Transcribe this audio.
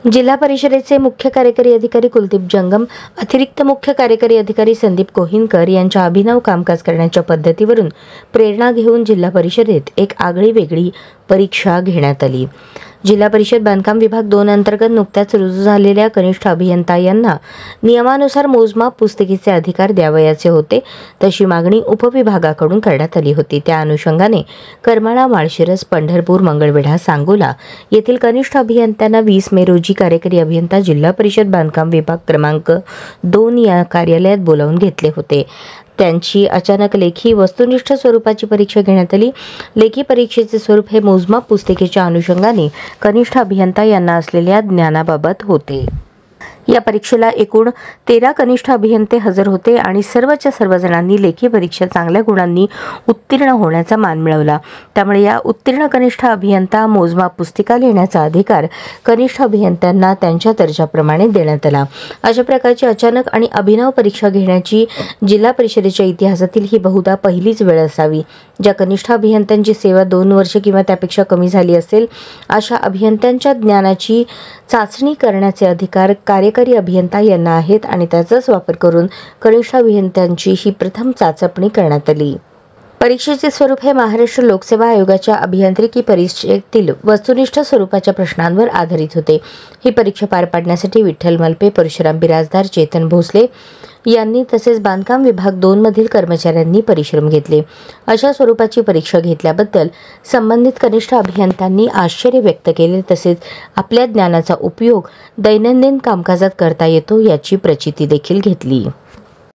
जिल्हा परिषदेचे मुख्य कार्यकारी अधिकारी कुलदीप जंगम, अतिरिक्त मुख्य कार्यकारी अधिकारी संदीप कोहिनकर यांच्या अभिनव कामकाज करण्याच्या पद्धतीवरून प्रेरणा घेऊन जिल्हा परिषदेत एक आगळीवेगळी परीक्षा घेण्यात आली। जिल्हा परिषद बांधकाम विभाग 2 अंतर्गत नुकत्याच रुजू झालेल्या कनिष्ठ अभियंता यांना नियमानुसार मोजमाप पुस्तिकेचे अधिकार द्यावयाचे होते, तशी मागणी उपविभागाकडून करण्यात आली होती। त्या अनुषंगाने करमाळा, माळशिरस, पंढरपूर, मंगळवेढा, सांगोला येथील कनिष्ठ अभियंत्यांना 20 मे रोजी कार्यकारी अभियंता जिल्हा परिषद बांधकाम विभाग क्रमांक 2 या कार्यालयात बोलावून घेतले होते। त्यांची अचानक लेखी वस्तुनिष्ठ स्वरूपाची परीक्षा घेण्यात आली। लेखी परीक्षेचे स्वरूप हे मोजमाप पुस्तिकेच्या अनुषंगाने कनिष्ठ अभियंता यांना असलेल्या ज्ञानाबाबत होते। या परीक्षेला एकूण 13 कनिष्ठ अभियंते हजर होते आणि सर्वच्या सर्व जणांनी लेखी परीक्षा चांगल्या गुणांनी उत्तीर्ण होण्याचा मान मिळवला। त्यामुळे या उत्तीर्ण कनिष्ठ अभियंता मोजमाप पुस्तिका लिहिण्याचा अधिकार कनिष्ठ अभियंत्यांना त्यांच्या दर्जाप्रमाणे देण्यात आला। अशा प्रकारची अचानक आणि अभिनव परीक्षा घेण्याची जिल्हा परिषदेच्या इतिहासातील ही बहुधा पहिलीच वेळ असावी। ज्या कनिष्ठ अभियंत्यांची सेवा 2 वर्ष किंवा त्यापेक्षा कमी झाली असेल, अशा अभियंत्यांच्या ज्ञानाची चाचणी करण्याचे अधिकार कार्यकारी अभियंता यांना आहेत आणि त्याचाच वापर करून कनिष्ठ अभियंत्यांची ही प्रथम चाचपणी करण्यात आली। परीक्षेचे स्वरूप हे महाराष्ट्र लोकसेवा आयोगाच्या अभियांत्रिकी परीक्षेतील वस्तुनिष्ठ स्वरूपाच्या प्रश्नांवर आधारित होते। ही परीक्षा पार पाडण्यासाठी विठ्ठल मलपे, परशुराम बिराजदार, चेतन भोसले यांनी तसेच बांधकाम विभाग 2 मधील कर्मचाऱ्यांनी परिश्रम घेतले। अशा स्वरूपाची परीक्षा घेतल्याबद्दल संबंधित कनिष्ठ अभियंत्यांनी आश्चर्य व्यक्त केले, तसेच आपल्या ज्ञानाचा उपयोग दैनंदिन कामकाजात करता येतो याची प्रचिती देखील घेतली।